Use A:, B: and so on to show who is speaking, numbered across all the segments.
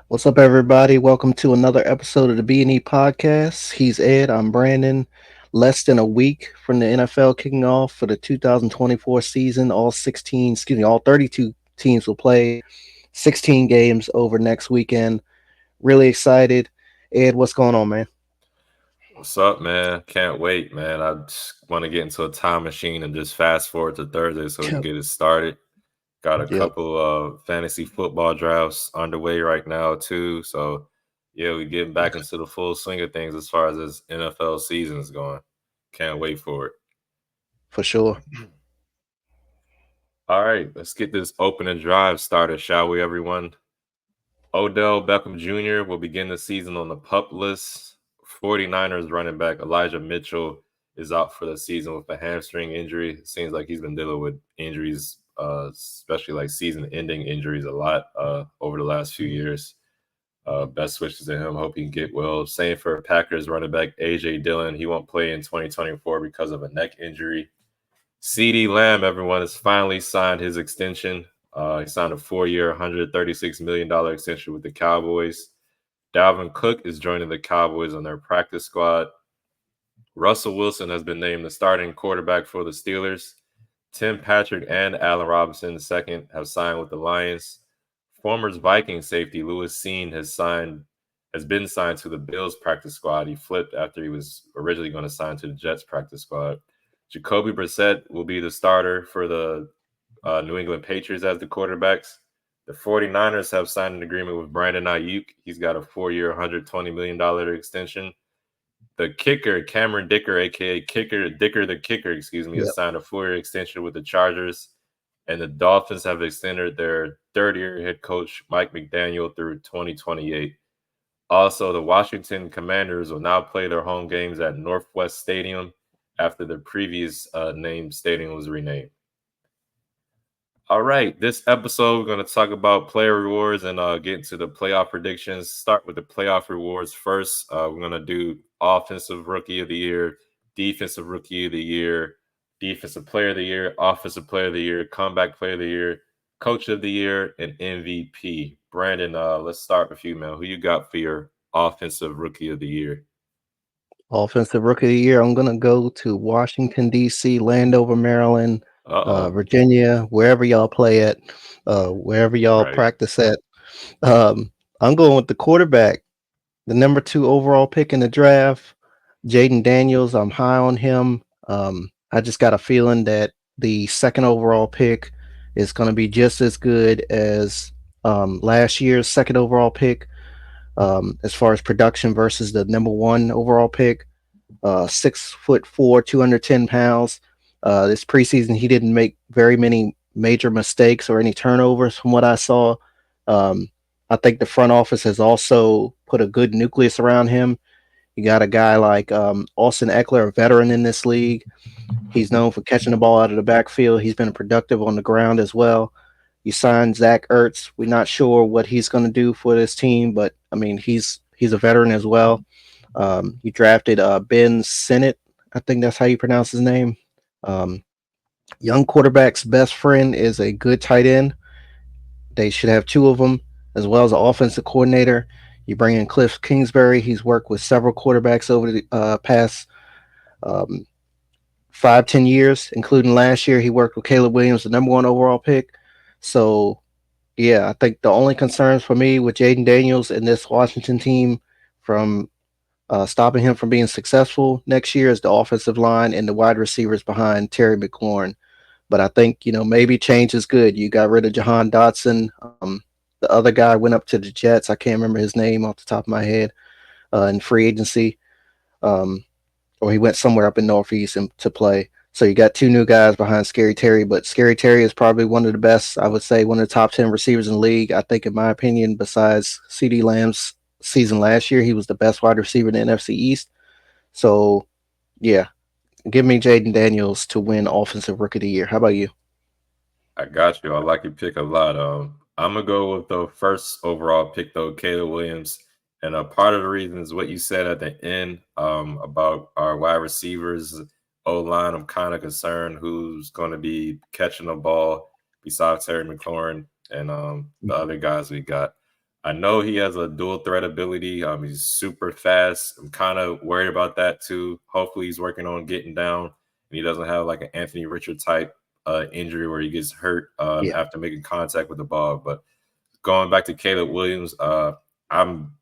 A: What's up, everybody? Welcome to another episode of the B&E Podcast. He's Ed. I'm Brandon. Less than a week from the NFL kicking off for the 2024 season. All 32 teams will play 16 games over next weekend. Really excited. Ed, what's going on, man?
B: What's up, man? Can't wait, man. I just want to get into a time machine and just fast forward to Thursday so we can get it started. Got a
A: Yep,
B: couple of fantasy football drafts underway right now, too. So, yeah, we're getting back into the full swing of things as far as this NFL season is going. Can't wait for it.
A: for sure.
B: All right, let's get this opening drive started, shall we, everyone? Odell Beckham Jr. will begin the season on the PUP list. 49ers running back Elijah Mitchell is out for the season with a hamstring injury. It seems like he's been dealing with injuries, especially like season-ending injuries, a lot over the last few years. Best wishes to him. Hope he can get well. Same for Packers running back A.J. Dillon. He won't play in 2024 because of a neck injury. C.D. Lamb, everyone, has finally signed his extension. He signed a 4-year, $136 million extension with the Cowboys. Dalvin Cook is joining the Cowboys on their practice squad. Russell Wilson has been named the starting quarterback for the Steelers. Tim Patrick and Allen Robinson II have signed with the Lions. Former Vikings safety Lewis Seen has been signed to the Bills practice squad. He flipped after he was originally going to sign to the Jets practice squad. Jacoby Brissett will be the starter for the New England Patriots as the quarterbacks. The 49ers have signed an agreement with Brandon Ayuk. He's got a 4-year, $120 million extension. The kicker, Cameron Dicker, a.k.a. Dicker the Kicker, has
A: Yep.
B: signed a 4-year extension with the Chargers. And the Dolphins have extended their third-year head coach, Mike McDaniel, through 2028. Also, the Washington Commanders will now play their home games at Northwest Stadium after the previous named stadium was renamed. All right, this episode we're going to talk about player rewards and get into the playoff predictions. Start with the playoff rewards first. We're going to do offensive rookie of the year, defensive rookie of the year, defensive player of the year, offensive player of the year, comeback player of the year, coach of the year, and MVP. Brandon, let's start with you, man. Who you got for your offensive rookie of the year?
A: Offensive Rookie of the Year. I'm going to go to Washington, D.C., Landover, Maryland,
B: Uh-oh.
A: Virginia, wherever y'all play at, wherever y'all
B: Right.
A: practice at. I'm going with the quarterback, the number 2 overall pick in the draft, Jaden Daniels. I'm high on him. I just got a feeling that the second overall pick is going to be just as good as last year's second overall pick, as far as production versus the number 1 overall pick. 6'4", 210 pounds. This preseason, he didn't make very many major mistakes or any turnovers from what I saw. Um, I think the front office has also put a good nucleus around him. You got a guy like Austin Eckler, a veteran in this league. He's known for catching the ball out of the backfield. He's been productive on the ground as well. You signed Zach Ertz. We're not sure what he's going to do for this team, but I mean, he's a veteran as well. You drafted Ben Sinnott. I think that's how you pronounce his name. Um, Young quarterback's best friend is a good tight end. They should have 2 of them, as well as an offensive coordinator. You bring in Cliff Kingsbury. He's worked with several quarterbacks over the past um, 5-10 years, including last year. He worked with Caleb Williams, the number 1 overall pick. So, yeah, I think the only concerns for me with Jaden Daniels and this Washington team from stopping him from being successful next year is the offensive line and the wide receivers behind Terry McLaurin. But I think, maybe change is good. You got rid of Jahan Dotson. The other guy went up to the Jets. I can't remember his name off the top of my head, in free agency. Um, or he went somewhere up in Northeast to play. So you got 2 new guys behind Scary Terry, but Scary Terry is probably one of the best, I would say, one of the top 10 receivers in the league. I think, in my opinion, besides CD Lamb's season last year, he was the best wide receiver in the NFC East. So, yeah, give me Jaden Daniels to win Offensive Rookie of the Year. How about you?
B: I got you. I like your pick a lot. I'm gonna go with the first overall pick though, Caleb Williams. And part of the reason is what you said at the end about our wide receivers, O line. I'm kind of concerned who's going to be catching the ball besides Terry McLaurin and the other guys we got. I know he has a dual threat ability. He's super fast. I'm kind of worried about that too. Hopefully, he's working on getting down and he doesn't have like an Anthony Richard type injury where he gets hurt
A: Yeah.
B: after making contact with the ball. But going back to Caleb Williams, I'm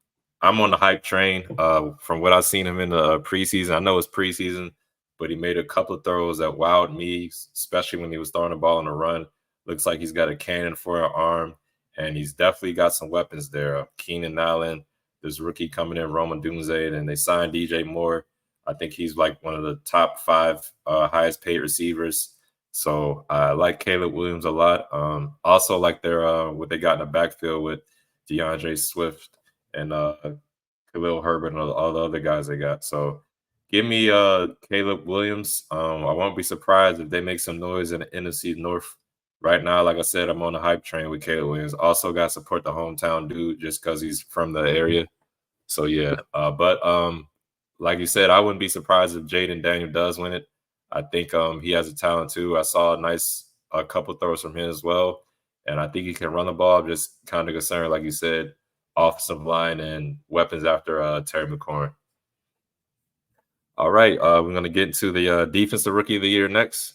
B: I'm on the hype train. From what I've seen him in the preseason, I know it's preseason, but he made a couple of throws that wowed me, especially when he was throwing the ball on the run. Looks like he's got a cannon for an arm, and he's definitely got some weapons there. Keenan Allen, this rookie coming in, Roman Dunze, and they signed DJ Moore. I think he's like one of the top five highest paid receivers. So I like Caleb Williams a lot. Also like their what they got in the backfield with DeAndre Swift and Khalil Herbert and all the other guys they got. So give me Caleb Williams. I won't be surprised if they make some noise in the NFC North. Right now, like I said, I'm on the hype train with Caleb Williams. Also got to support the hometown dude just because he's from the area. So yeah, but like you said, I wouldn't be surprised if Jaden Daniel does win it. I think he has a talent too. I saw a couple throws from him as well, and I think he can run the ball. I'm just kind of concerned, like you said, offensive line and weapons after Terry McLaurin. All right, we're gonna get into the defensive rookie of the year next.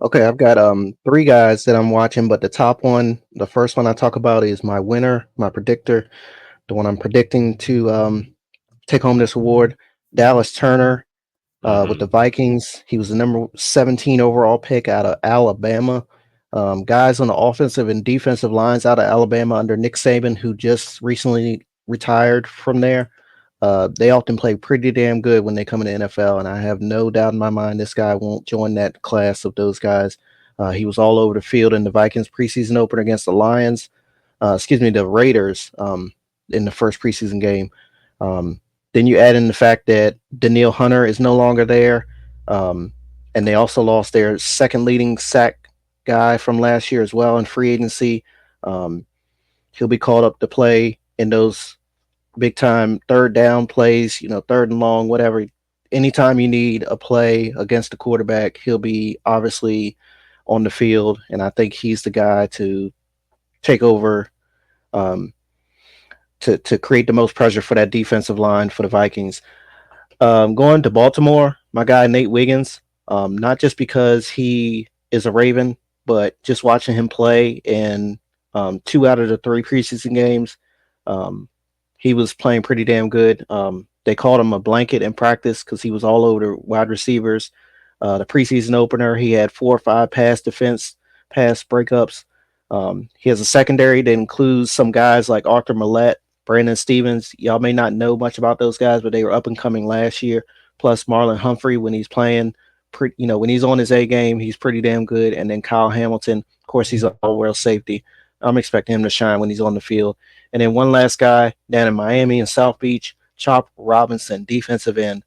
A: Okay, I've got three guys that I'm watching, but the top one, the first one I talk about is my winner, my predictor, the one I'm predicting to take home this award, Dallas Turner with the
B: Mm-hmm.
A: Vikings. He was the number 17 overall pick out of Alabama. Guys on the offensive and defensive lines out of Alabama under Nick Saban, who just recently retired from there. They often play pretty damn good when they come in the NFL, and I have no doubt in my mind this guy won't join that class of those guys. He was all over the field in the Vikings preseason opener against the Lions. Excuse me, the Raiders in the first preseason game. Um, then you add in the fact that Daniil Hunter is no longer there, and they also lost their second leading sack guy from last year as well in free agency. Um, he'll be called up to play in those big time third down plays, third and long, whatever. Anytime you need a play against the quarterback, he'll be obviously on the field, and I think he's the guy to take over um, to create the most pressure for that defensive line for the Vikings. Going to Baltimore, my guy Nate Wiggins, not just because he is a Raven, but just watching him play in two out of the three preseason games, um, he was playing pretty damn good. They called him a blanket in practice because he was all over the wide receivers. The preseason opener, he had 4 or 5 pass breakups. He has a secondary that includes some guys like Arthur Millette, Brandon Stevens. Y'all may not know much about those guys, but they were up and coming last year. Plus Marlon Humphrey when he's playing, when he's on his A game, he's pretty damn good. And then Kyle Hamilton, of course, he's an all-world safety. I'm expecting him to shine when he's on the field. And then one last guy down in Miami and South Beach, Chop Robinson, defensive end.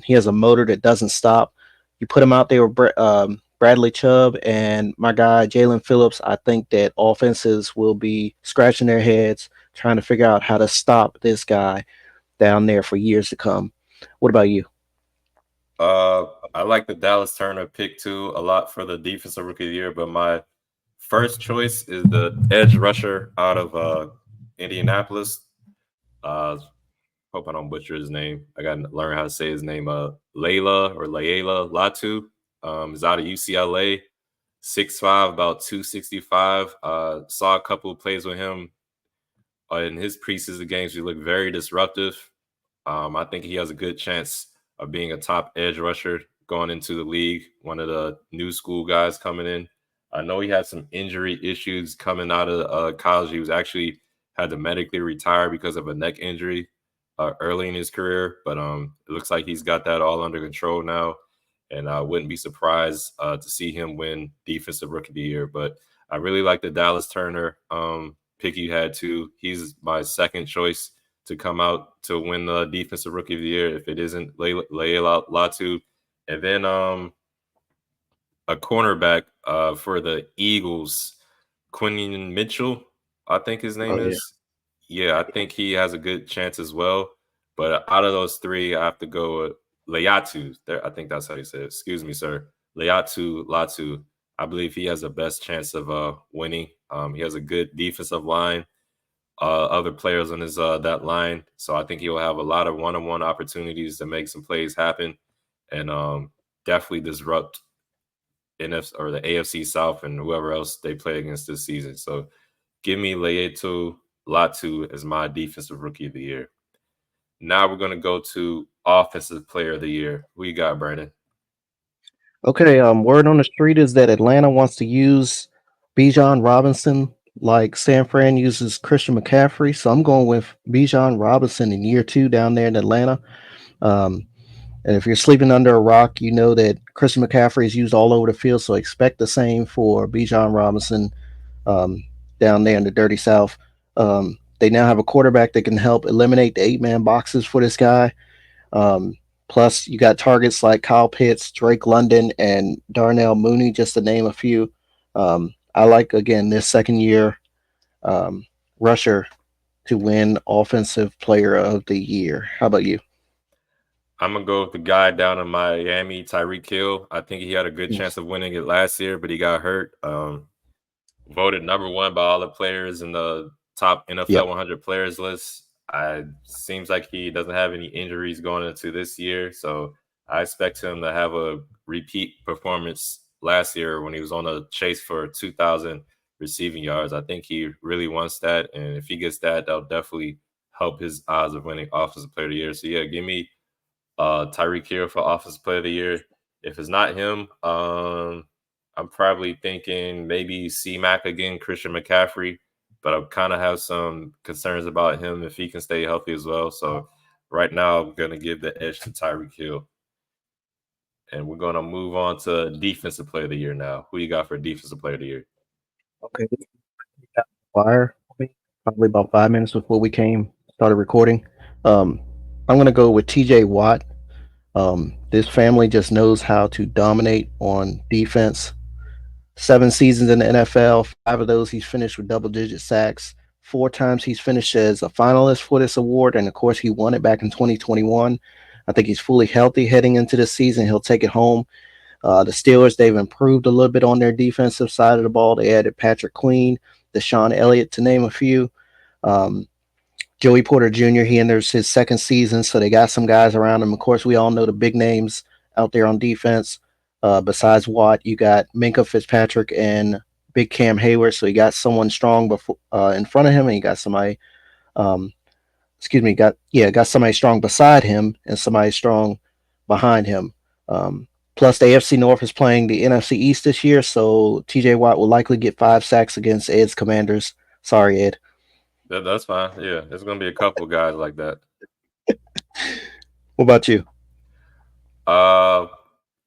A: He has a motor that doesn't stop. You put him out there with Bradley Chubb and my guy Jalen Phillips. I think that offenses will be scratching their heads trying to figure out how to stop this guy down there for years to come. What about you?
B: I like the Dallas Turner pick too a lot for the defensive rookie of the year, but my first choice is the edge rusher out of Indianapolis. Uh, Hope I don't butcher his name. I got to learn how to say his name. Layla Latu. Is out of UCLA. 6'5", about 265. Saw a couple of plays with him in his preseason games. He looked very disruptive. I think he has a good chance of being a top edge rusher going into the league. One of the new school guys coming in. I know he had some injury issues coming out of college. He was actually had to medically retire because of a neck injury early in his career, but it looks like he's got that all under control now. And I wouldn't be surprised to see him win Defensive Rookie of the Year. But I really like the Dallas Turner pick you had too. He's my second choice to come out to win the Defensive Rookie of the Year if it isn't Layla Latu. And then a cornerback for the Eagles, Quinion Mitchell, I think his name
A: Oh yeah.
B: is. Yeah, I think he has a good chance as well. But out of those three, I have to go with Layatu. There, I think that's how you say it. Excuse me, sir. Layatu Latu. I believe he has the best chance of winning. He has a good defensive line, other players on his that line, so I think he'll have a lot of one-on-one opportunities to make some plays happen, and definitely disrupt NF or the AFC South and whoever else they play against this season. So give me Leetu Latu as my defensive rookie of the year. Now we're going to go to offensive player of the year. Who you got, Brandon?
A: Okay, word on the street is that Atlanta wants to use Bijan Robinson like San Fran uses Christian McCaffrey. So I'm going with Bijan Robinson in year two down there in Atlanta. Um, and if you're sleeping under a rock, you know that Christian McCaffrey is used all over the field. So expect the same for Bijan Robinson um, down there in the dirty South. They now have a quarterback that can help eliminate the 8-man boxes for this guy. Um, Plus, you got targets like Kyle Pitts, Drake London, and Darnell Mooney, just to name a few. I like, again, this second year um, rusher to win Offensive Player of the Year. How about you?
B: I'm gonna go with the guy down in Miami, Tyreek Hill. I think he had a good chance of winning it last year, but he got hurt. Voted number one by all the players in the top NFL
A: Yep.
B: 100 players list. I seems like he doesn't have any injuries going into this year, so I expect him to have a repeat performance last year when he was on a chase for 2,000 receiving yards. I think he really wants that, and if he gets that, that'll definitely help his odds of winning Offensive Player of the Year. So yeah, give me Tyreek Hill for Offensive Player of the Year. If it's not him, I'm probably thinking maybe C-Mac again, Christian McCaffrey, but I kind of have some concerns about him if he can stay healthy as well. So right now, I'm going to give the edge to Tyreek Hill. And we're going to move on to Defensive Player of the Year now. Who you got for Defensive Player of the Year?
A: Okay. Fire. Probably about 5 minutes before we started recording. Um, I'm going to go with TJ Watt. This family just knows how to dominate on defense. 7 seasons in the NFL, 5 of those he's finished with double-digit sacks. 4 times he's finished as a finalist for this award, and of course he won it back in 2021. I think he's fully healthy heading into this season. He'll take it home. The Steelers, they've improved a little bit on their defensive side of the ball. They added Patrick Queen, Deshaun Elliott, to name a few. Um, Joey Porter Jr., he enters his second season, so they got some guys around him. Of course, we all know the big names out there on defense. Besides Watt, you got Minka Fitzpatrick and Big Cam Hayward, so you got someone strong before in front of him, and you got somebody, um, got somebody strong beside him and somebody strong behind him. Plus, the AFC North is playing the NFC East this year, so TJ Watt will likely get 5 sacks against Ed's Commanders. Sorry, Ed.
B: That's fine. Yeah, there's going to be a couple guys like that.
A: What about you?
B: Uh,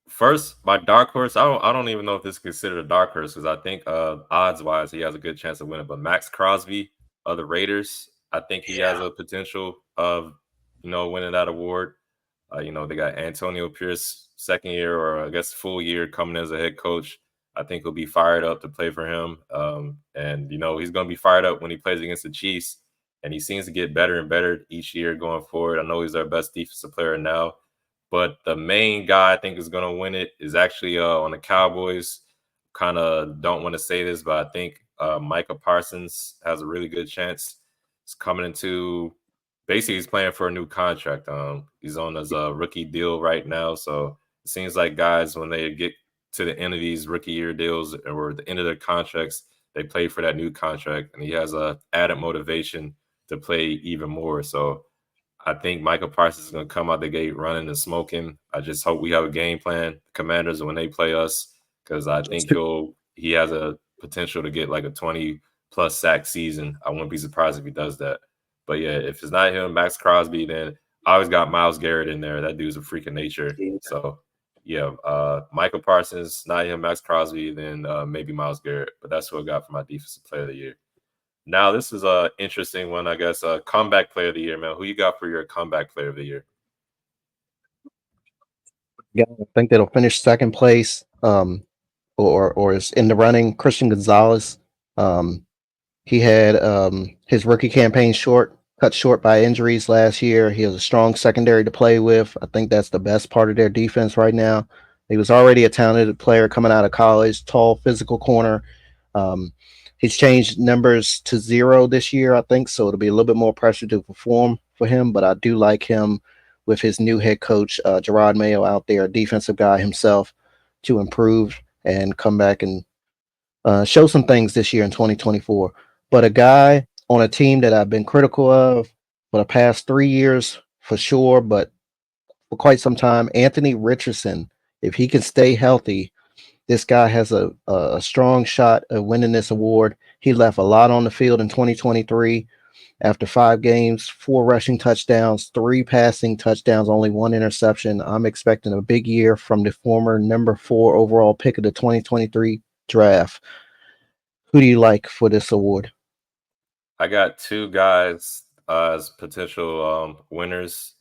B: First, my dark horse. I don't even know if this is considered a dark horse because I think odds wise he has a good chance of winning. But Max Crosby of the Raiders, I think he has a potential of winning that award. They got Antonio Pierce second year, or I guess full year, coming as a head coach. I think he'll be fired up to play for him. And he's going to be fired up when he plays against the Chiefs. And he seems to get better and better each year going forward. I know he's our best defensive player now. But the main guy I think is going to win it is actually on the Cowboys. Kind of don't want to say this, but I think Micah Parsons has a really good chance. He's coming into basically he's playing for a new contract. He's on his rookie deal right now, so it seems like guys when they get to the end of these rookie year deals or the end of their contracts, they play for that new contract, and he has a added motivation to play even more. So I think Michael Parsons is going to come out the gate running and smoking. I just hope we have a game plan, Commanders, when they play us, because I think he has a potential to get like a 20-plus sack season. I wouldn't be surprised if he does that. But, yeah, if it's not him, Max Crosby, then I always got Myles Garrett in there. That dude's a freak of nature. So, yeah, Michael Parsons, not him, Max Crosby, then maybe Myles Garrett. But that's what I got for my Defensive Player of the Year. Now, this is a interesting one, I guess. Comeback Player of the Year, man. Who you got for your Comeback Player of the Year?
A: Yeah, I think that'll finish second place, or is in the running. Christian Gonzalez. He had his rookie campaign cut short by injuries last year. He has a strong secondary to play with. I think that's the best part of their defense right now. He was already a talented player coming out of college, tall, physical corner. Um, he's changed numbers to 0 this year, I think, so it'll be a little bit more pressure to perform for him. But I do like him with his new head coach, Gerard Mayo, out there, a defensive guy himself, to improve and come back and show some things this year in 2024. But a guy on a team that I've been critical of for the past 3 years for sure, but for quite some time, Anthony Richardson. If he can stay healthy, this guy has a strong shot of winning this award. He left a lot on the field in 2023 after 5 games, 4 rushing touchdowns, 3 passing touchdowns, only 1 interception. I'm expecting a big year from the former number 4 overall pick of the 2023 draft. Who do you like for this award?
B: I got two guys as potential winners.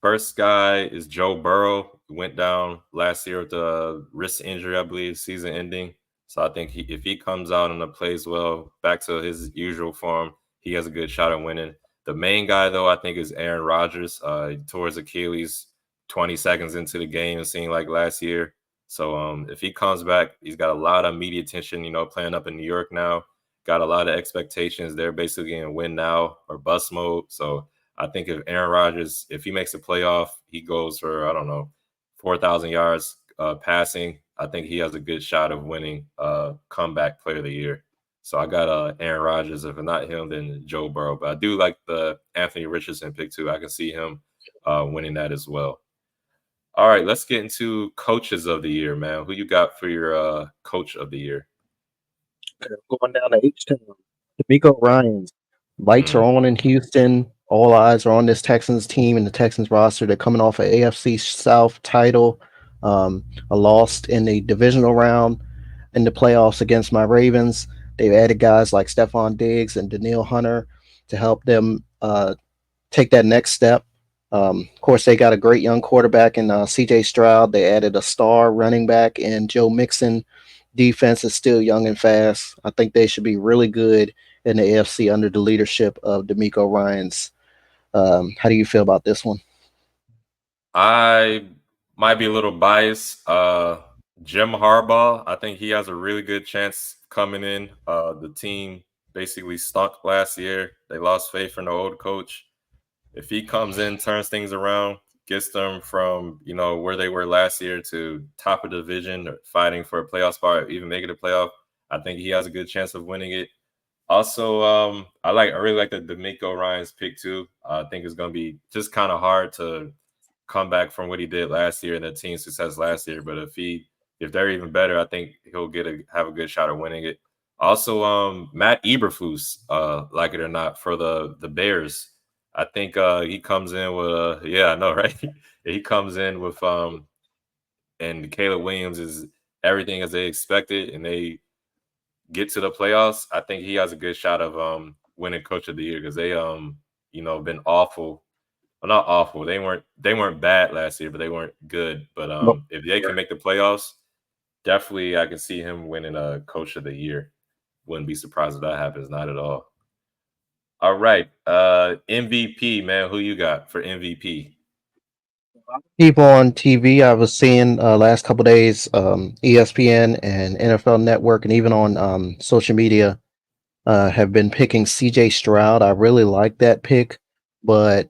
B: First guy is Joe Burrow. Went down last year with a wrist injury, I believe, season ending. So I think if he comes out and plays well, back to his usual form, he has a good shot at winning. The main guy, though, I think is Aaron Rodgers. He tore his Achilles 20 seconds into the game, it seemed like last year. So if he comes back, he's got a lot of media attention, playing up in New York now. Got a lot of expectations. They're basically in win now or bust mode. So I think if Aaron Rodgers, if he makes a playoff, he goes for, I don't know, 4,000 yards passing. I think he has a good shot of winning comeback player of the year. So I got Aaron Rodgers. If not him, then Joe Burrow. But I do like the Anthony Richardson pick too. I can see him winning that as well. All right, let's get into coaches of the year, man. Who you got for your coach of the year?
A: Going down to H Town. D'Amico Ryans. Lights are
B: Mm.
A: on in Houston. All eyes are on this Texans team and the Texans roster. They're coming off an AFC South title, a loss in the divisional round in the playoffs against my Ravens. They've added guys like Stephon Diggs and Daniil Hunter to help them take that next step. Of course, they got a great young quarterback in C.J. Stroud. They added a star running back in Joe Mixon. Defense is still young and fast. I think they should be really good in the AFC under the leadership of D'Amico Ryans. How do you feel about this one?
B: I might be a little biased. Jim Harbaugh, I think he has a really good chance coming in. The team basically stunk last year. They lost faith in the old coach. If he comes in, turns things around, gets them from where they were last year to top of division, or fighting for a playoff spot, or even making a playoff, I think he has a good chance of winning it. Also, I really like the D'Amico Ryans pick too. I think it's going to be just kind of hard to come back from what he did last year and the team success last year. But if they're even better, I think he'll have a good shot at winning it. Also, Matt Eberflus, like it or not, for the Bears. I think he comes in with yeah, I know, right? He comes in with and Caleb Williams is everything as they expected, and they get to the playoffs. I think he has a good shot of winning Coach of the Year because they been awful. Well, not awful. They weren't bad last year, but they weren't good. But if they can make the playoffs, definitely I can see him winning a Coach of the Year. Wouldn't be surprised if that happens. Not at all. All right. MVP, man. Who you got for MVP?
A: People on TV, I was seeing last couple days, ESPN and NFL Network, and even on social media, have been picking C.J. Stroud. I really like that pick, but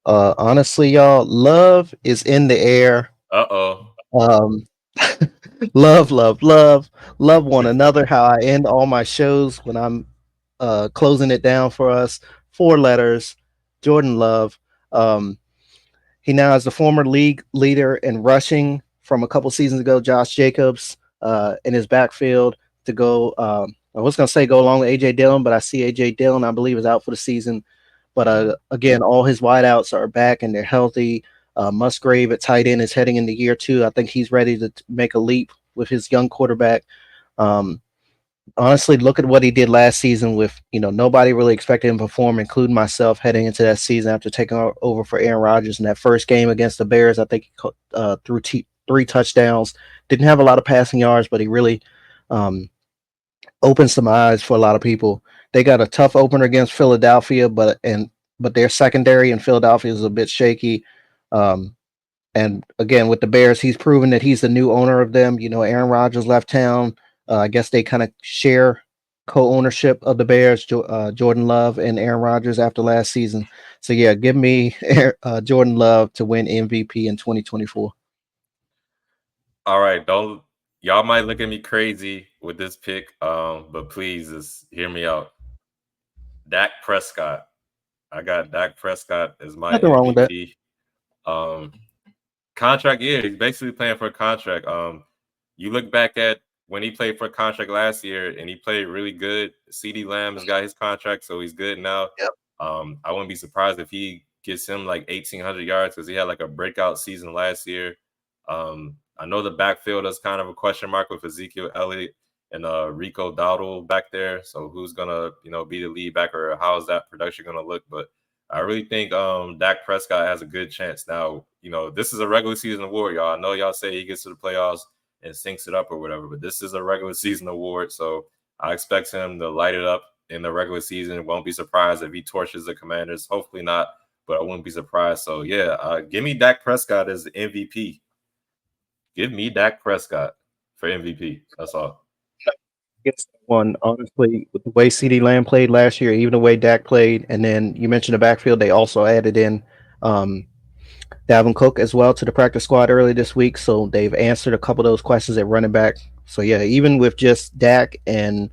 A: honestly, y'all, love is in the air.
B: Uh-oh.
A: Um, love one another. How I end all my shows when I'm closing it down for us. 4 letters, Jordan Love. Um, he now is the former league leader in rushing from a couple seasons ago, Josh Jacobs, in his backfield to go. I was going to say go along with AJ Dillon, but I see AJ Dillon, I believe, is out for the season. But again, all his wideouts are back and they're healthy. Musgrave at tight end is heading into year 2. I think he's ready to make a leap with his young quarterback. Um, Honestly, look at what he did last season with, nobody really expected him to perform, including myself, heading into that season after taking over for Aaron Rodgers in that first game against the Bears. I think he threw 3 touchdowns. Didn't have a lot of passing yards, but he really opened some eyes for a lot of people. They got a tough opener against Philadelphia, but their secondary in Philadelphia is a bit shaky. Um, And again, with the Bears, he's proven that he's the new owner of them. Aaron Rodgers left town. I guess they kind of share co-ownership of the Bears, Jordan Love and Aaron Rodgers after last season. So yeah, give me Jordan Love to win MVP in 2024.
B: All right, don't y'all might look at me crazy with this pick, but please just hear me out. Dak Prescott. I got Dak Prescott as my
A: Nothing wrong with that.
B: MVP. Um, Contract, yeah, he's basically playing for a contract. You look back at when he played for a contract last year, and he played really good. CD Lamb has got his contract, so he's good now.
A: Yep.
B: I wouldn't be surprised if he gets him like 1,800 yards because he had like a breakout season last year. I know the backfield is kind of a question mark with Ezekiel Elliott and Rico Dowdle back there. So who's gonna be the lead back, or how's that production gonna look? But I really think Dak Prescott has a good chance. Now, this is a regular season award, y'all. I know y'all say he gets to the playoffs and sinks it up or whatever, but this is a regular season award. So I expect him to light it up in the regular season. Won't be surprised if he torches the Commanders. Hopefully not, but I wouldn't be surprised. So yeah, give me Dak Prescott as the MVP. Give me Dak Prescott for MVP. That's all.
A: Guess one, honestly, with the way CD Lamb played last year, even the way Dak played, and then you mentioned the backfield, they also added in Dalvin Cook as well to the practice squad early this week. So they've answered a couple of those questions at running back. So yeah, even with just Dak and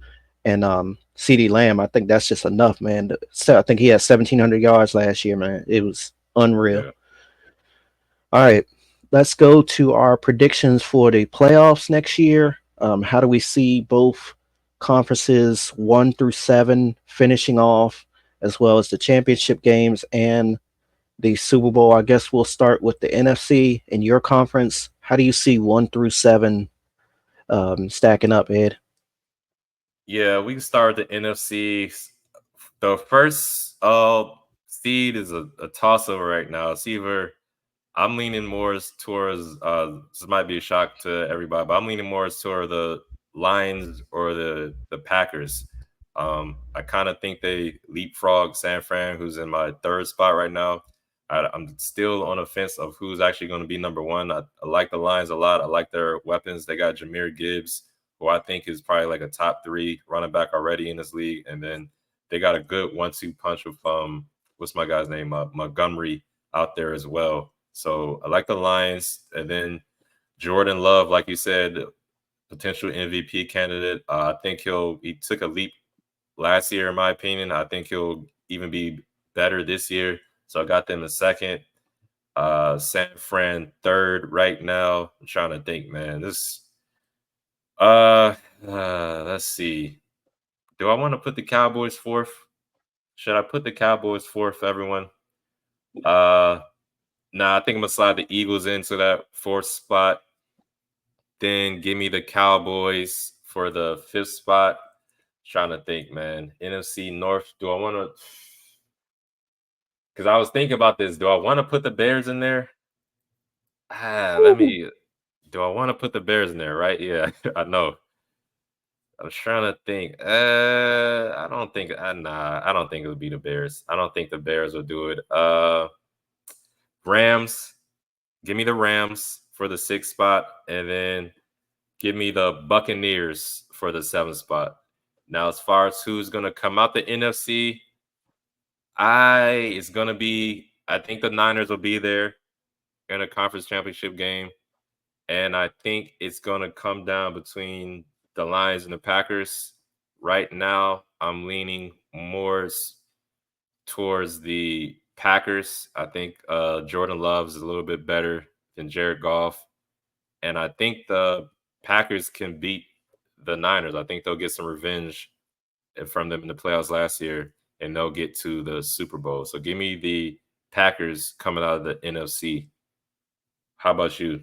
A: CD Lamb, I think that's just enough, man. So I think he had 1,700 yards last year, man. It was unreal.
B: Yeah.
A: All right, let's go to our predictions for the playoffs next year. How do we see both conferences 1 through 7 finishing off, as well as the championship games and the Super Bowl? I guess we'll start with the NFC in your conference. How do you see 1 through 7 stacking up, Ed?
B: Yeah, we can start with the NFC. The first seed is a toss up right now. It's either I'm leaning more towards this might be a shock to everybody, but I'm leaning more toward the Lions or the Packers. I kind of think they leapfrog San Fran, who's in my third spot right now. I'm still on the fence of who's actually going to be number one. I like the Lions a lot. I like their weapons. They got Jameer Gibbs, who I think is probably like a top 3 running back already in this league, and then they got a good 1-2 punch with what's my guy's name, Montgomery out there as well. So I like the Lions, and then Jordan Love, like you said, potential MVP candidate. I think he took a leap last year, in my opinion. I think he'll even be better this year. So I got them in second. San Fran third right now. I'm trying to think, man. Let's see. Do I want to put the Cowboys fourth? Should I put the Cowboys fourth, everyone? Nah, I think I'm gonna slide the Eagles into that fourth spot. Then give me the Cowboys for the fifth spot. Trying to think, man. NFC North. Do I want to? Because I was thinking about this. Do I want to put the Bears in there? Let me. Do I want to put the Bears in there? Right? Yeah, I know. I was trying to think. I don't think. Nah, I don't think it would be the Bears. I don't think the Bears will do it. Rams. Give me the Rams for the sixth spot, and then give me the Buccaneers for the seventh spot. Now, as far as who's going to come out the NFC, it's going to be, I think the Niners will be there in a conference championship game. And I think it's going to come down between the Lions and the Packers. Right now, I'm leaning more towards the Packers. I think Jordan Love is a little bit better than Jared Goff. And I think the Packers can beat the Niners. I think they'll get some revenge from them in the playoffs last year, and they'll get to the Super Bowl. So give me the Packers coming out of the NFC. How about you?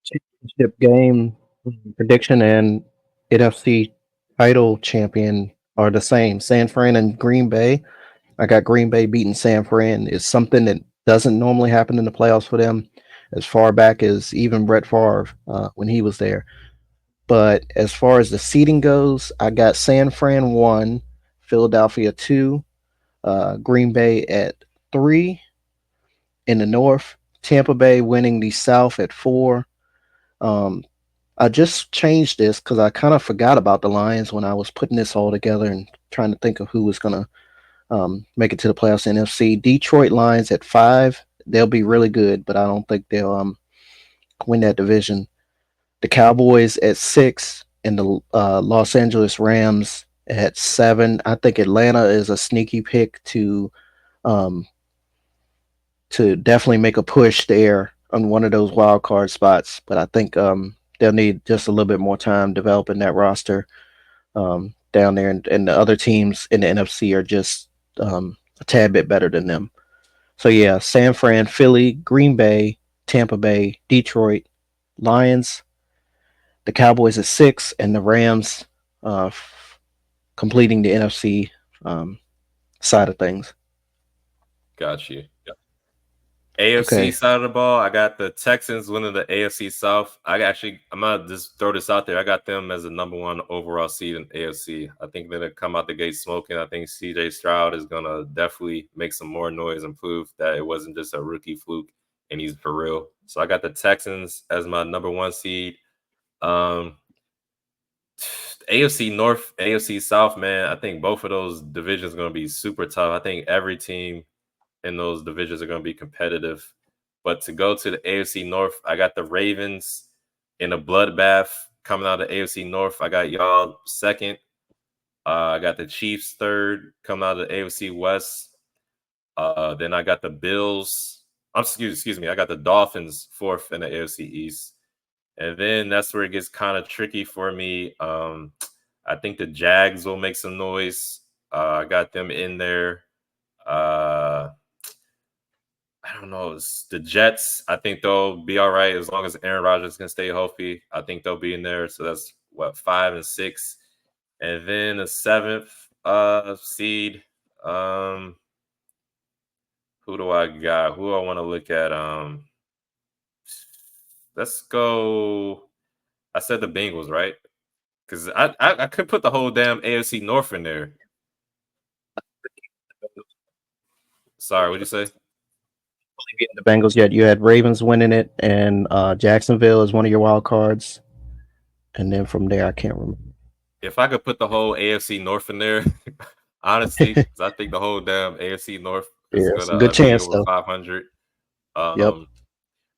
A: Championship game prediction and NFC title champion are the same. San Fran and Green Bay. I got Green Bay beating San Fran. It's something that doesn't normally happen in the playoffs for them, as far back as even Brett Favre when he was there. But as far as the seeding goes, I got San Fran 1, Philadelphia 2, Green Bay at 3, In the North, Tampa Bay winning the South at 4. Um, I just changed this because I kind of forgot about the Lions when I was putting this all together and trying to think of who was going to make it to the playoffs in NFC. Detroit Lions at 5. They'll be really good, but I don't think they'll win that division. The Cowboys at 6 and the Los Angeles Rams at 7. I think Atlanta is a sneaky pick um, to definitely make a push there on one of those wild card spots. But I think they'll need just a little bit more time developing that roster down there, and the other teams in the NFC are just a tad bit better than them. So yeah, San Fran, Philly, Green Bay, Tampa Bay, Detroit, Lions, the Cowboys at 6, and the Rams completing the NFC side of things.
B: Got you. AFC
A: Okay.
B: side of the ball, I got the Texans winning the AFC South. I'm gonna just throw this out there. I got them as the number one overall seed in AFC. I think they're gonna come out the gate smoking. I think CJ Stroud is gonna definitely make some more noise and prove that it wasn't just a rookie fluke and he's for real. So I got the Texans as my number one seed. Um, AFC North, AFC South, man. I think both of those divisions are gonna be super tough. I think every team in those divisions are going to be competitive. But to go to the AFC North, I got the Ravens in a bloodbath coming out of the AFC North. I got y'all second. I got the Chiefs third coming out of the AFC West. Then I got the Bills. Excuse me. I got the Dolphins fourth in the AFC East. And then that's where it gets kind of tricky for me. I think the Jags will make some noise. I got them in there. I don't know. It's the Jets, I think they'll be all right as long as Aaron Rodgers can stay healthy. I think they'll be in there. So that's what, 5 and 6. And then the seventh seed. Um, who do I got? Who I want to look at? Let's go. I said the Bengals, right? Because I could put the whole damn AFC North in there. Sorry, what'd you say?
A: The Bengals yet. You had Ravens winning it, and Jacksonville is one of your wild cards. And then from there, I can't remember.
B: If I could put the whole AFC North in there, honestly, because I think the whole damn AFC North is
A: Yeah, it's a
B: gonna
A: good
B: be
A: chance
B: over
A: though.
B: 500.
A: Yep.
B: Um,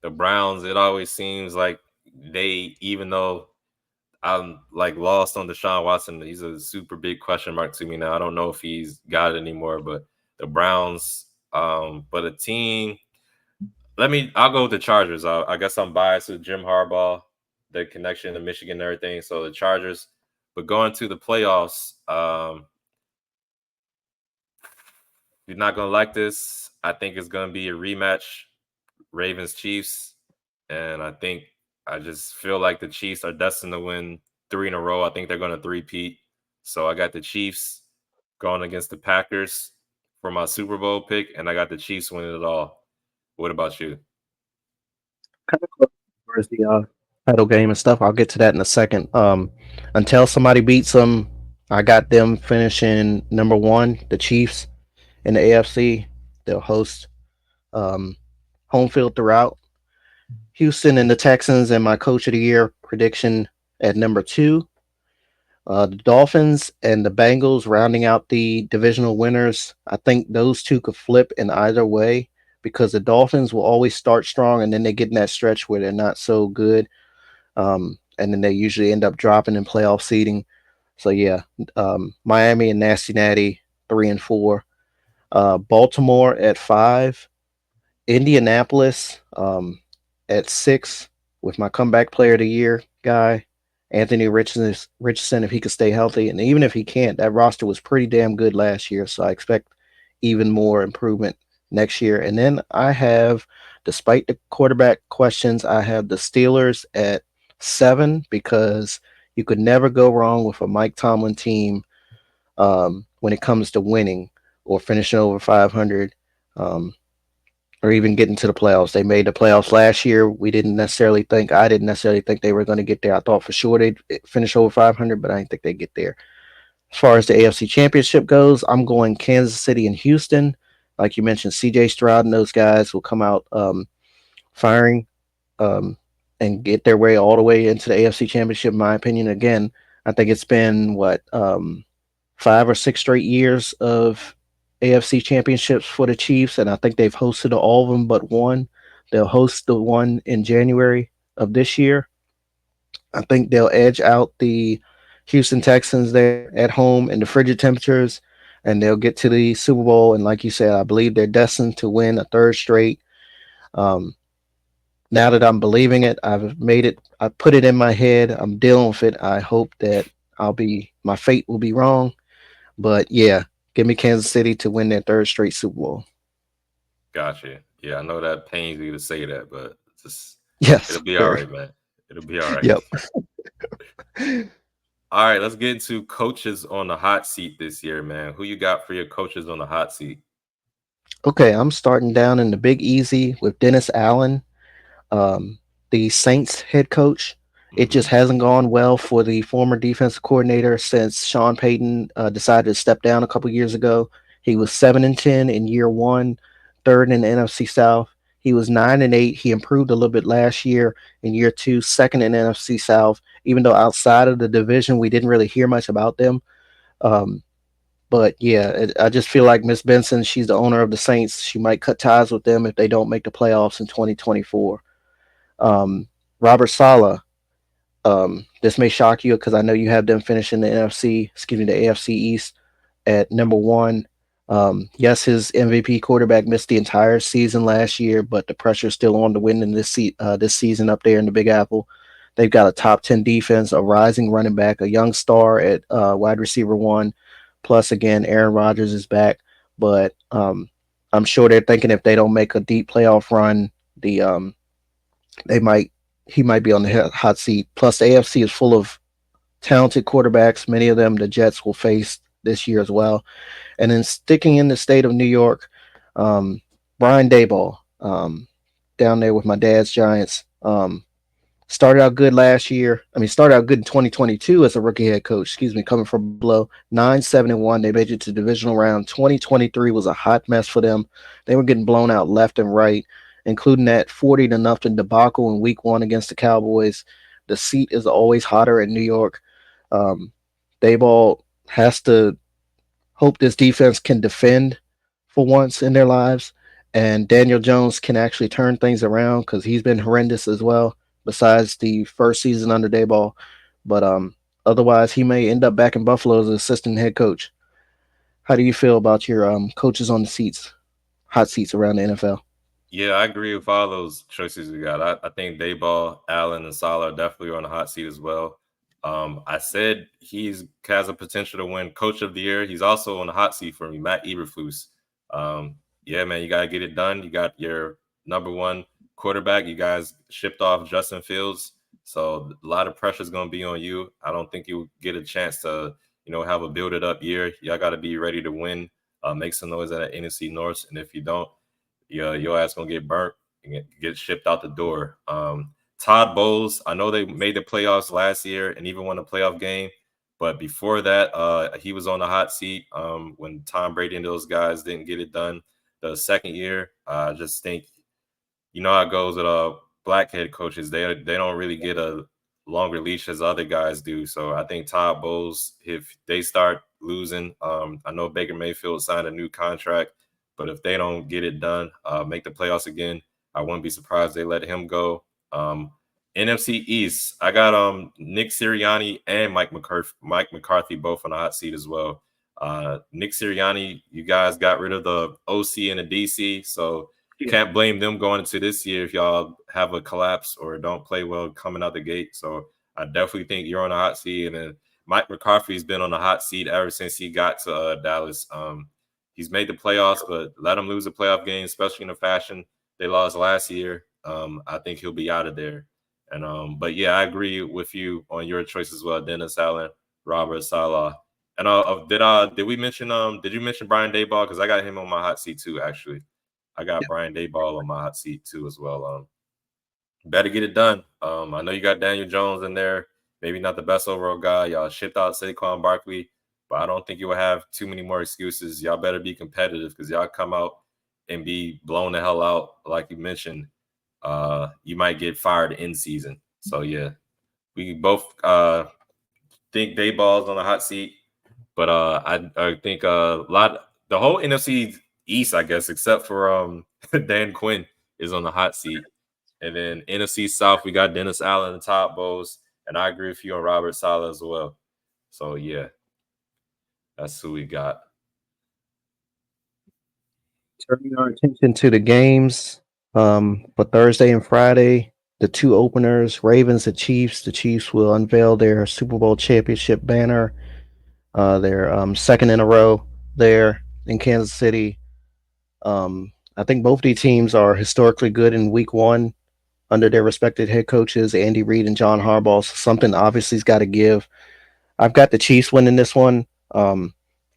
B: the Browns, it always seems like they, even though I'm like lost on Deshaun Watson, he's a super big question mark to me now. I don't know if he's got it anymore, but the Browns, but a team. I'll go with the Chargers. I guess I'm biased with Jim Harbaugh, the connection to Michigan and everything. So the Chargers, but going to the playoffs, you're not gonna like this. I think it's gonna be a rematch, Ravens Chiefs, and I just feel like the Chiefs are destined to win 3 in a row. I think they're gonna three-peat. So I got the Chiefs going against the Packers for my Super Bowl pick, and I got the Chiefs winning it all. What about you?
A: Kind of close as far as the title game and stuff. I'll get to that in a second. Until somebody beats them, I got them finishing number one, the Chiefs in the AFC. They'll host um, home field throughout. Houston and the Texans, and my coach of the year prediction at number 2. The Dolphins and the Bengals rounding out the divisional winners. I think those two could flip in either way because the Dolphins will always start strong and then they get in that stretch where they're not so good. And then they usually end up dropping in playoff seeding. So yeah, Miami and Nasty Natty 3 and 4. Baltimore at 5. Indianapolis at 6 with my comeback player of the year guy, Anthony Richardson, if he could stay healthy. And even if he can't, that roster was pretty damn good last year. So I expect even more improvement next year. And then I have, despite the quarterback questions, I have the Steelers at 7 because you could never go wrong with a Mike Tomlin team when it comes to winning or finishing over 500. Or even getting to the playoffs. They made the playoffs last year. I didn't necessarily think they were going to get there. I thought for sure they'd finish over 500, but I didn't think they'd get there. As far as the AFC Championship goes, I'm going Kansas City and Houston. like you mentioned, CJ Stroud and those guys will come out firing um, and get their way all the way into the AFC Championship. In my opinion, again, I think it's been what 5 or 6 straight years of AFC Championships for the Chiefs, and I think they've hosted all of them but one. They'll host the one in January of this year. I think they'll edge out the Houston Texans there at home in the frigid temperatures, and they'll get to the Super Bowl. And like you said, I believe they're destined to win a third straight. Um, now that I'm believing it, I've made it. I put it in my head. I'm dealing with it. I hope that my fate will be wrong. But yeah, give me Kansas City to win their third straight Super Bowl.
B: Gotcha. Yeah, I know that pains you to say that, but just
A: Yes,
B: it'll be all
A: very.
B: right, man. It'll be all right.
A: Yep.
B: All right, let's get into coaches on the hot seat this year, man. Who you got for your coaches on the hot seat?
A: Okay, I'm starting down in the Big Easy with Dennis Allen, um, the Saints head coach. It
B: Hmm.
A: just hasn't gone well for the former defensive coordinator since Sean Payton decided to step down a couple years ago. He was 7-10 in year one, third in the NFC South. He was 9-8. He improved a little bit last year in year two, second in the NFC South. Even though outside of the division, we didn't really hear much about them. Um, but yeah, I just feel like Miss Benson, she's the owner of the Saints. She might cut ties with them if they don't make the playoffs in 2024. Um, Robert Sala. This may shock you because I know you have them finishing the AFC East at number one. Yes, his MVP quarterback missed the entire season last year, but the pressure is still on to win in this season up there in the Big Apple. They've got a top 10 defense, a rising running back, a young star at wide receiver one. Plus, again, Aaron Rodgers is back. But I'm sure they're thinking if they don't make a deep playoff run, they might he might be on the hot seat. Plus, the AFC is full of talented quarterbacks. Many of them the Jets will face this year as well. And then sticking in the state of New York, um, Brian Dayball, down there with my dad's Giants. Started out good last year. I mean, started out good in 2022 as a rookie head coach. Excuse me, coming from below 9-7-1. They made it to the divisional round. 2023 was a hot mess for them. They were getting blown out left and right, including that 40-0 debacle in Week 1 against the Cowboys. The seat is always hotter in New York. Um, Dayball has to hope this defense can defend for once in their lives, and Daniel Jones can actually turn things around because he's been horrendous as well. Besides the first season under Dayball, but otherwise he may end up back in Buffalo as assistant head coach. How do you feel about your coaches on the hot seats around the NFL?
B: Yeah, I agree with all those choices you got. I think Dayball, Allen, and Salah are definitely on the hot seat as well. I said he's has a potential to win Coach of the Year. He's also on the hot seat for me, Matt Eberflus. Yeah, man, you got to get it done. You got your number one quarterback. You guys shipped off Justin Fields, so a lot of pressure is going to be on you. I don't think you get a chance to, have a build it up year. Y'all got to be ready to win, make some noise at the NFC North, and if you don't, your ass gonna get burnt and get shipped out the door. Todd Bowles, I know they made the playoffs last year and even won a playoff game, but before that, he was on the hot seat when Tom Brady and those guys didn't get it done the second year. I just think you know how it goes with black head coaches. They don't really get a longer leash as other guys do. So I think Todd Bowles, if they start losing, I know Baker Mayfield signed a new contract, but if they don't get it done, make the playoffs again, I wouldn't be surprised they let him go. Um, NFC East, I got Nick Sirianni and Mike McCarthy both on the hot seat as well. Nick Sirianni, you guys got rid of the OC and the DC, so can't blame them going into this year if y'all have a collapse or don't play well coming out the gate. So I definitely think you're on the hot seat. And then Mike McCarthy's been on the hot seat ever since he got to Dallas. He's made the playoffs, but let him lose a playoff game, especially in the fashion they lost last year. I think he'll be out of there. And but yeah, I agree with you on your choice as well, Dennis Allen, Robert Salah. And did we mention did you mention Brian Dayball? Because I got him on my hot seat too, actually. I got Brian Dayball on my hot seat too as well. Better get it done. I know you got Daniel Jones in there. Maybe not the best overall guy. Y'all shipped out Saquon Barkley, but I don't think you will have too many more excuses. Y'all better be competitive because y'all come out and be blown the hell out, like you mentioned, you might get fired in season. So yeah, we both think Dayball's on the hot seat, but I think the whole NFC East, I guess, except for Dan Quinn, is on the hot seat. And then NFC South, we got Dennis Allen and Todd Bowles, and I agree with you on Robert Saleh as well. So yeah, that's who we got.
A: Turning our attention to the games for Thursday and Friday, the two openers, Ravens and Chiefs. The Chiefs will unveil their Super Bowl championship banner, their second in a row there in Kansas City. I think both these teams are historically good in week one under their respected head coaches, Andy Reid and John Harbaugh. So something obviously has got to give. I've got the Chiefs winning this one.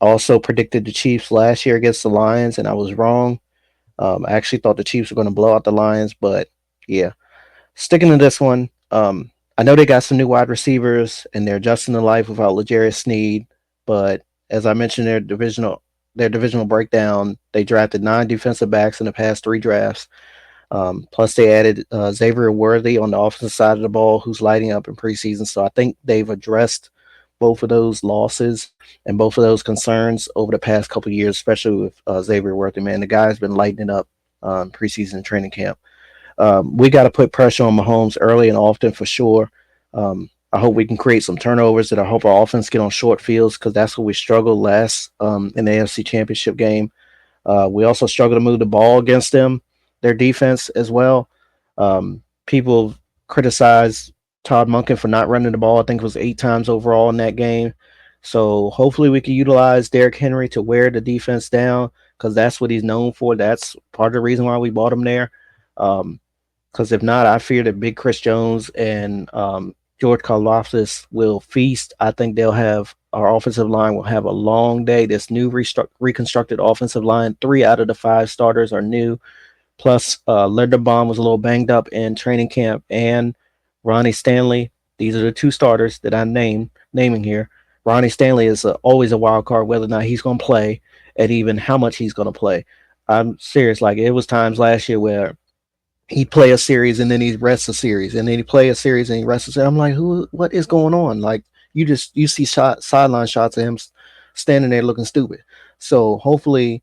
A: Also predicted the Chiefs last year against the Lions, and I was wrong. I actually thought the Chiefs were going to blow out the Lions, but yeah, sticking to this one. I know they got some new wide receivers, and they're adjusting to life without L'Jarius Sneed. But as I mentioned, their divisional breakdown, they drafted 9 defensive backs in the past 3 drafts. Plus, they added Xavier Worthy on the offensive side of the ball, who's lighting up in preseason. So I think they've addressed both of those losses and both of those concerns over the past couple of years, especially with Xavier Worthy. Man, the guy's been lighting up preseason training camp. We got to put pressure on Mahomes early and often for sure. I hope we can create some turnovers that I hope our offense get on short fields because that's where we struggled last in the AFC Championship game. We also struggle to move the ball against them, their defense as well. People criticize Todd Monken for not running the ball. I think it was 8 times overall in that game. So hopefully we can utilize Derrick Henry to wear the defense down because that's what he's known for. That's part of the reason why we bought him there. Because if not, I fear that Big Chris Jones and George Karlaftis will feast. I think our offensive line will have a long day. This new reconstructed offensive line, 3 out of the 5 starters are new. Plus, Linderbaum was a little banged up in training camp, and Ronnie Stanley. These are the 2 starters that I'm naming here. Ronnie Stanley is always a wild card, whether or not he's going to play, and even how much he's going to play. I'm serious. Like it was times last year where he'd play a series and then he'd rest a series, and then he'd play a series and he rests a series. I'm like, what is going on? Like you see sideline shots of him standing there looking stupid. So hopefully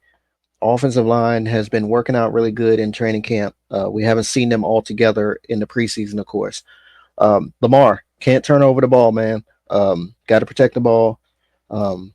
A: offensive line has been working out really good in training camp. We haven't seen them all together in the preseason, of course. Lamar can't turn over the ball, man. Got to protect the ball. Um,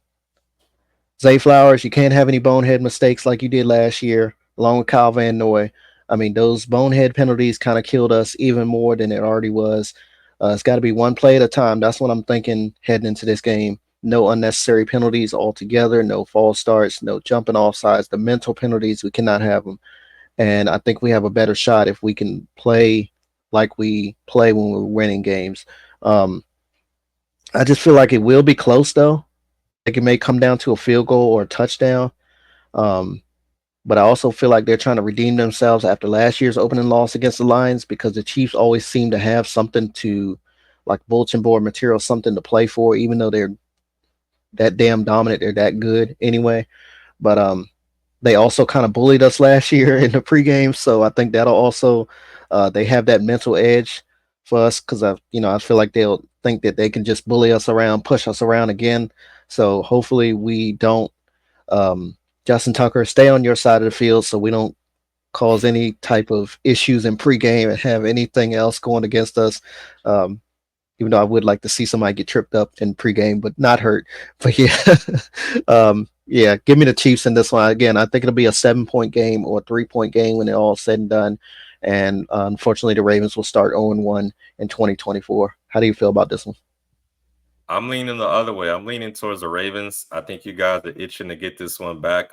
A: Zay Flowers, you can't have any bonehead mistakes like you did last year, along with Kyle Van Noy. I mean, those bonehead penalties kind of killed us even more than it already was. It's got to be one play at a time. That's what I'm thinking heading into this game. No unnecessary penalties altogether, no false starts, no jumping off sides. The mental penalties, we cannot have them. And I think we have a better shot if we can play like we play when we're winning games. Um, I just feel like it will be close, though. Like it may come down to a field goal or a touchdown. Um, but I also feel like they're trying to redeem themselves after last year's opening loss against the Lions because the Chiefs always seem to have something to, like bulletin board material, something to play for, even though they're that damn dominant. They're that good anyway. But they also kind of bullied us last year in the pregame, so I think that'll also they have that mental edge for us because I feel like they'll think that they can just bully us around, push us around again. So hopefully we don't. Justin Tucker, stay on your side of the field so we don't cause any type of issues in pregame and have anything else going against us. Um, Even though I would like to see somebody get tripped up in pregame, but not hurt. But yeah, yeah, give me the Chiefs in this one. Again, I think it'll be a 7-point game or a 3-point game when it's all said and done. And unfortunately, the Ravens will start 0-1 in 2024. How do you feel about this one?
B: I'm leaning the other way. I'm leaning towards the Ravens. I think you guys are itching to get this one back.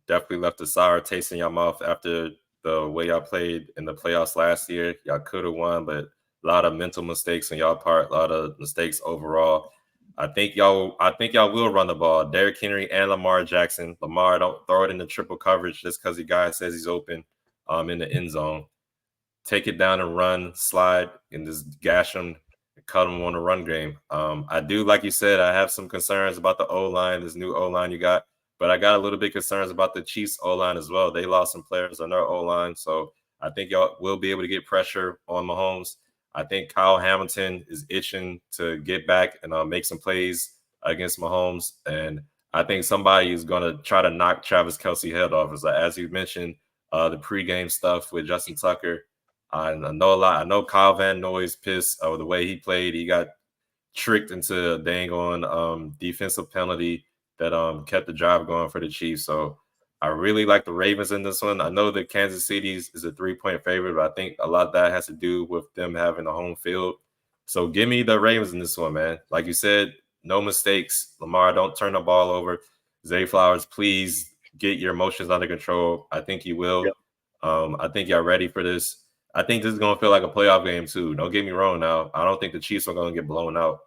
B: Definitely left a sour taste in your mouth after the way y'all played in the playoffs last year. Y'all could have won, but a lot of mental mistakes on y'all part, a lot of mistakes overall. I think y'all will run the ball. Derrick Henry and Lamar Jackson. Lamar, don't throw it in the triple coverage just because the guy says he's open in the end zone. Take it down and run, slide, and just gash him, cut him on the run game. I do, like you said, I have some concerns about the O-line, this new O-line you got, But I got a little bit concerns about the Chiefs O line as well. They lost some players on their O line, so I think y'all will be able to get pressure on Mahomes. I think Kyle Hamilton is itching to get back and make some plays against Mahomes, and I think somebody is going to try to knock Travis Kelce head off. As you mentioned, the pregame stuff with Justin Tucker. I know a lot. I know Kyle Van Noy's pissed with the way he played. He got tricked into a dang on defensive penalty that kept the drive going for the Chiefs. So I really like the Ravens in this one. I know that Kansas City is a 3-point favorite, but I think a lot of that has to do with them having a home field. So give me the Ravens in this one, man. Like you said, no mistakes. Lamar, don't turn the ball over. Zay Flowers, please get your emotions under control. I think you will.
A: Yep.
B: I think y'all ready for this. I think this is going to feel like a playoff game too. Don't get me wrong now. I don't think the Chiefs are going to get blown out.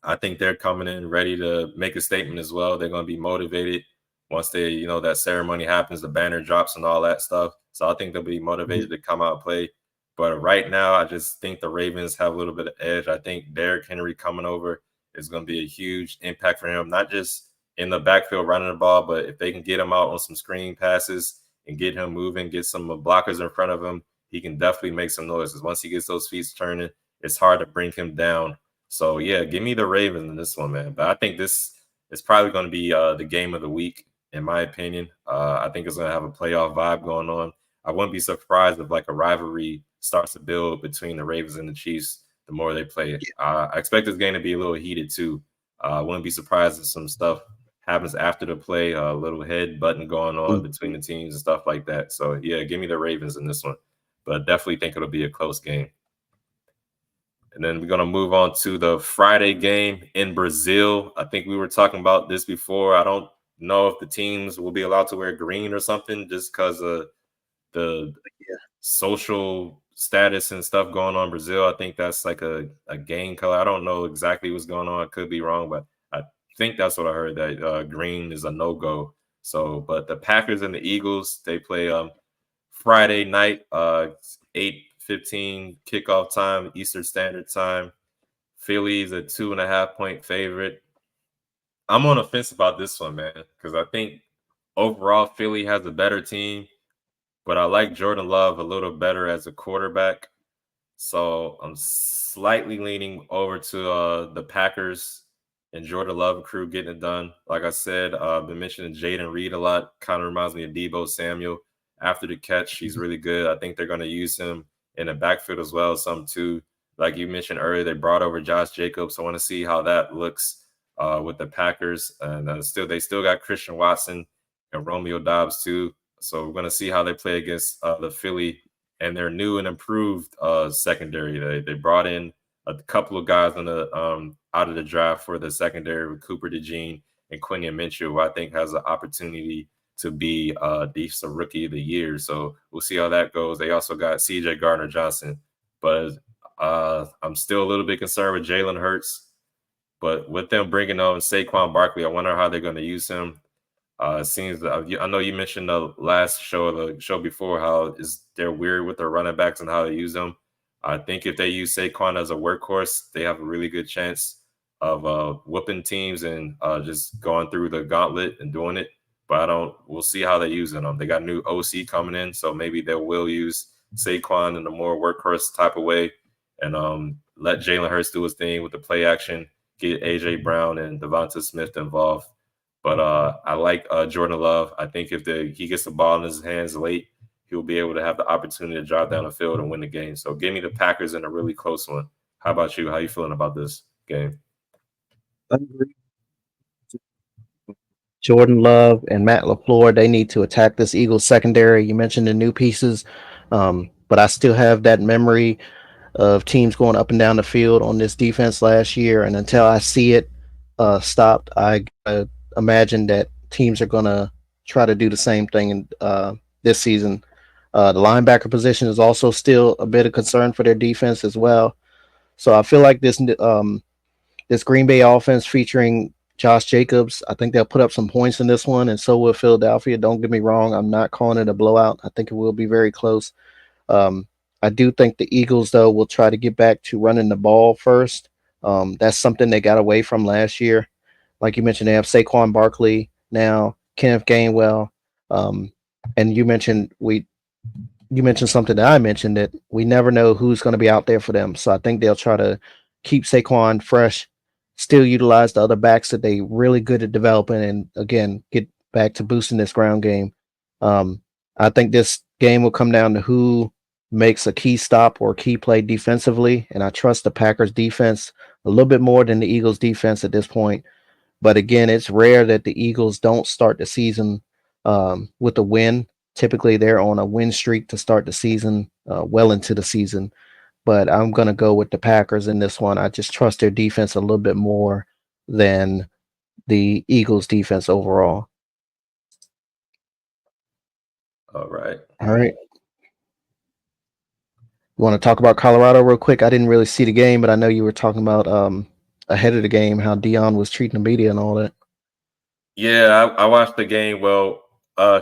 B: I think they're coming in ready to make a statement as well. They're going to be motivated once that ceremony happens, the banner drops and all that stuff. So I think they'll be motivated to come out and play. But right now, I just think the Ravens have a little bit of edge. I think Derrick Henry coming over is going to be a huge impact for him, not just in the backfield running the ball, but if they can get him out on some screen passes and get him moving, get some blockers in front of him, he can definitely make some noises. Once he gets those feet turning, it's hard to bring him down. So, yeah, give me the Ravens in this one, man. But I think this is probably going to be the game of the week, in my opinion. I think it's going to have a playoff vibe going on. I wouldn't be surprised if like a rivalry starts to build between the Ravens and the Chiefs the more they play. I expect this game to be a little heated too. I wouldn't be surprised if some stuff happens after the play, a little head button going on between the teams and stuff like that. So, yeah, give me the Ravens in this one. But definitely think it'll be a close game. And then we're going to move on to the Friday game in Brazil. I think we were talking about this before. I don't know if the teams will be allowed to wear green or something just because of the social status and stuff going on in Brazil. I think that's like a gang color. I don't know exactly what's going on. I could be wrong, but I think that's what I heard, that green is a no-go. So, but the Packers and the Eagles, they play Friday night, 8:15 kickoff time, Eastern Standard Time. Philly's a 2.5-point favorite. I'm on the fence about this one, man, because I think overall Philly has a better team, but I like Jordan Love a little better as a quarterback. So I'm slightly leaning over to the Packers and Jordan Love crew getting it done. Like I said, I've been mentioning Jaden Reed a lot. Kind of reminds me of Deebo Samuel. After the catch, he's really good. I think they're going to use him in the backfield as well, some too. Like you mentioned earlier, they brought over Josh Jacobs. I want to see how that looks with the Packers. And they still got Christian Watson and Romeo Doubs too. So we're going to see how they play against the Philly and their new and improved secondary. They brought in a couple of guys on the out of the draft for the secondary with Cooper DeJean and Quinion Minshew, who I think has an opportunity to be Defensive Rookie of the Year. So we'll see how that goes. They also got C.J. Gardner-Johnson. But I'm still a little bit concerned with Jalen Hurts. But with them bringing on Saquon Barkley, I wonder how they're going to use him. It seems that I know you mentioned the last show, the show before, how they're weird with their running backs and how they use them. I think if they use Saquon as a workhorse, they have a really good chance of whooping teams and just going through the gauntlet and doing it. But we'll see how they're using them. They got a new OC coming in, so maybe they will use Saquon in a more workhorse type of way and let Jalen Hurts do his thing with the play action, get A.J. Brown and Devonta Smith involved. But I like Jordan Love. I think if he gets the ball in his hands late, he'll be able to have the opportunity to drive down the field and win the game. So give me the Packers in a really close one. How about you? How you feeling about this game?
A: Jordan Love and Matt LaFleur, they need to attack this Eagles secondary. You mentioned the new pieces, but I still have that memory of teams going up and down the field on this defense last year. And until I see it stopped, I imagine that teams are going to try to do the same thing in this season. The linebacker position is also still a bit of concern for their defense as well. So I feel like this Green Bay offense featuring Josh Jacobs, I think they'll put up some points in this one, and so will Philadelphia. Don't get me wrong, I'm not calling it a blowout. I think it will be very close. I do think the Eagles, though, will try to get back to running the ball first. That's something they got away from last year. Like you mentioned, they have Saquon Barkley now. Kenneth Gainwell, um, and you mentioned something that I mentioned, that we never know who's going to be out there for them. So I think they'll try to keep Saquon fresh, still utilize the other backs that they really good at developing, and again get back to boosting this ground game. Um, I think this game will come down to who makes a key stop or key play defensively, and I trust the Packers defense a little bit more than the Eagles defense at this point. But again, it's rare that the Eagles don't start the season with a win. Typically, they're on a win streak to start the season, well into the season. But I'm going to go with the Packers in this one. I just trust their defense a little bit more than the Eagles' defense overall.
B: All right.
A: All right. You want to talk about Colorado real quick? I didn't really see the game, but I know you were talking about ahead of the game how Dion was treating the media and all that.
B: Yeah, I watched the game. Well,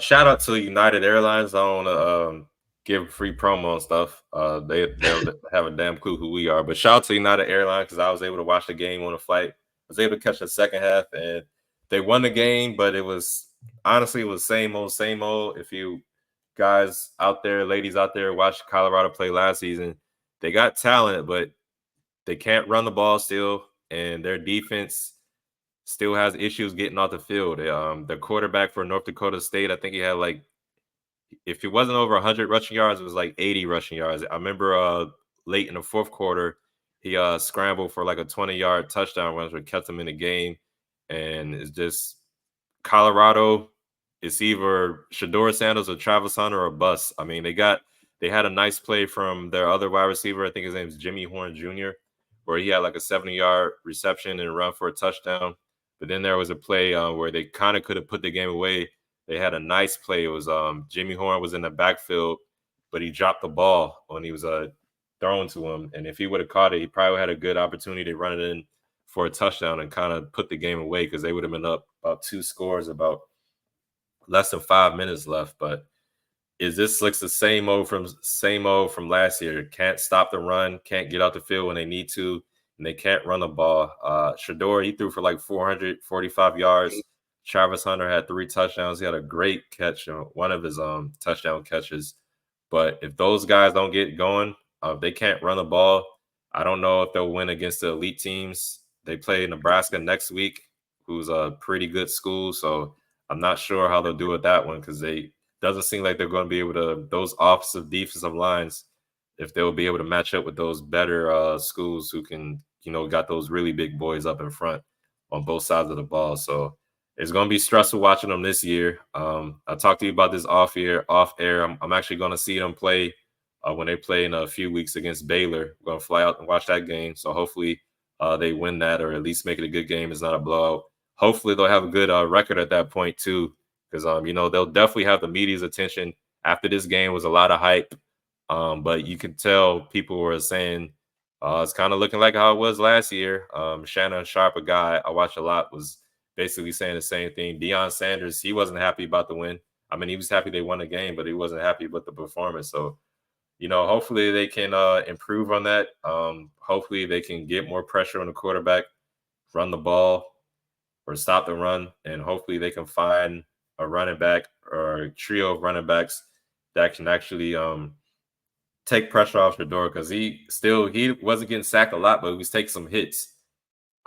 B: shout out to United Airlines. I don't want to give free promo and stuff. They'll have a damn clue who we are. But shout out to United Airlines because I was able to watch the game on the flight. I was able to catch the second half, and they won the game. But it was honestly, it was same old, same old. If you guys out there, ladies out there, watched Colorado play last season, they got talent, but they can't run the ball still, and their defense still has issues getting off the field. The quarterback for North Dakota State, I think he had like, if it wasn't over 100 rushing yards, it was like 80 rushing yards. I remember late in the fourth quarter, he scrambled for like a 20-yard touchdown run, which kept him in the game. And it's just Colorado. It's either Shador Sanders or Travis Hunter or bust. I mean, they had a nice play from their other wide receiver. I think his name is Jimmy Horn Jr., where he had like a 70-yard reception and run for a touchdown. But then there was a play where they kind of could have put the game away. They had a nice play. It was Jimmy Horn was in the backfield, but he dropped the ball when he was thrown to him. And if he would have caught it, he probably had a good opportunity to run it in for a touchdown and kind of put the game away because they would have been up about 2 scores, about less than 5 minutes left. But this looks the same old from last year. Can't stop the run, can't get out the field when they need to, and they can't run the ball. Shador, he threw for like 445 yards. Travis Hunter had 3 touchdowns. He had a great catch, one of his touchdown catches. But if those guys don't get going, they can't run the ball. I don't know if they'll win against the elite teams. They play Nebraska next week, who's a pretty good school. So I'm not sure how they'll do with that one because they doesn't seem like they're going to be able to, those offensive defensive lines, if they'll be able to match up with those better schools who can, got those really big boys up in front on both sides of the ball. So it's going to be stressful watching them this year. I talked to you about this off air. I'm actually going to see them play when they play in a few weeks against Baylor. We're going to fly out and watch that game. So hopefully they win that, or at least make it a good game. It's not a blowout. Hopefully they'll have a good record at that point too, because they'll definitely have the media's attention. After this game was a lot of hype, but you could tell people were saying it's kind of looking like how it was last year. Shannon Sharp, a guy I watch a lot, was basically saying the same thing. Deion Sanders, he wasn't happy about the win. I mean, he was happy they won the game, but he wasn't happy with the performance. So, hopefully they can improve on that. Hopefully they can get more pressure on the quarterback, run the ball, or stop the run, and hopefully they can find a running back or a trio of running backs that can actually take pressure off Shador, because he wasn't getting sacked a lot, but he was taking some hits.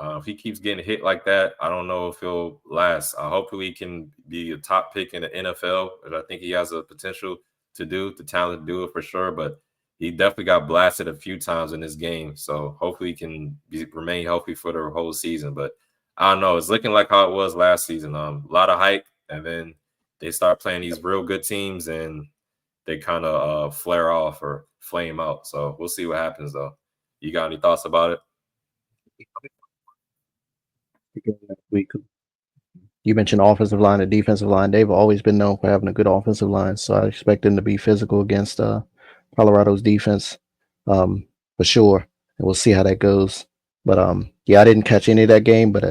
B: If he keeps getting hit like that, I don't know if he'll last. Hopefully he can be a top pick in the NFL, and I think he has the potential to do, the talent to do it for sure, but he definitely got blasted a few times in this game. So hopefully he can remain healthy for the whole season. But I don't know. It's looking like how it was last season. A lot of hype, and then they start playing these real good teams, and they kind of flare off or flame out. So we'll see what happens, though. You got any thoughts about it?
A: You mentioned offensive line and defensive line. They've always been known for having a good offensive line, so I expect them to be physical against Colorado's defense for sure. And we'll see how that goes. But yeah, I didn't catch any of that game, but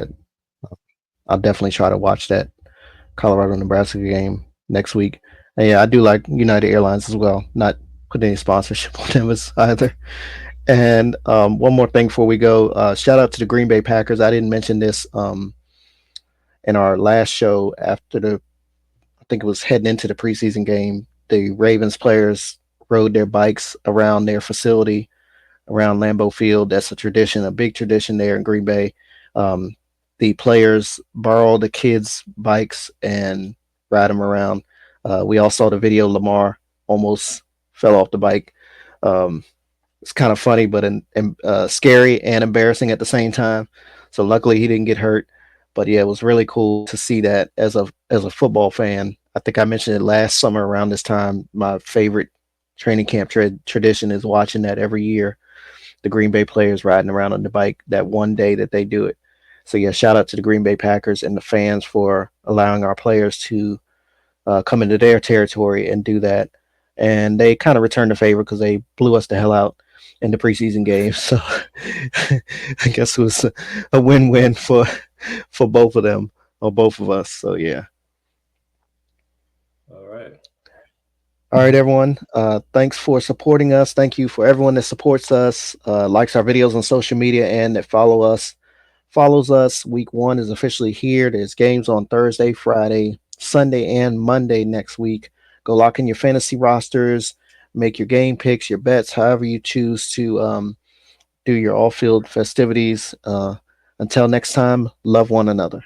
A: I'll definitely try to watch that Colorado-Nebraska game next week. And yeah, I do like United Airlines as well. Not putting any sponsorship on them either. And one more thing before we go, shout out to the Green Bay Packers. I didn't mention this in our last show after I think it was heading into the preseason game, the Ravens players rode their bikes around their facility around Lambeau Field. That's a tradition, a big tradition there in Green Bay. Um, the players borrow the kids' bikes and ride them around. We all saw the video. Lamar almost fell off the bike. Um, it's kind of funny, but scary and embarrassing at the same time. So luckily he didn't get hurt. But yeah, it was really cool to see that as a football fan. I think I mentioned it last summer around this time. My favorite training camp tradition is watching that every year. The Green Bay players riding around on the bike that one day that they do it. So yeah, shout out to the Green Bay Packers and the fans for allowing our players to come into their territory and do that. And they kind of returned the favor because they blew us the hell out in the preseason games. So I guess it was a win-win for both of them or both of us. So yeah.
B: All right.
A: All right, everyone. Thanks for supporting us. Thank you for everyone that supports us, likes our videos on social media, and that follows us. Week one is officially here. There's games on Thursday, Friday, Sunday, and Monday next week. Go lock in your fantasy rosters, make your game picks, your bets, however you choose to do your all field festivities. Until next time, love one another.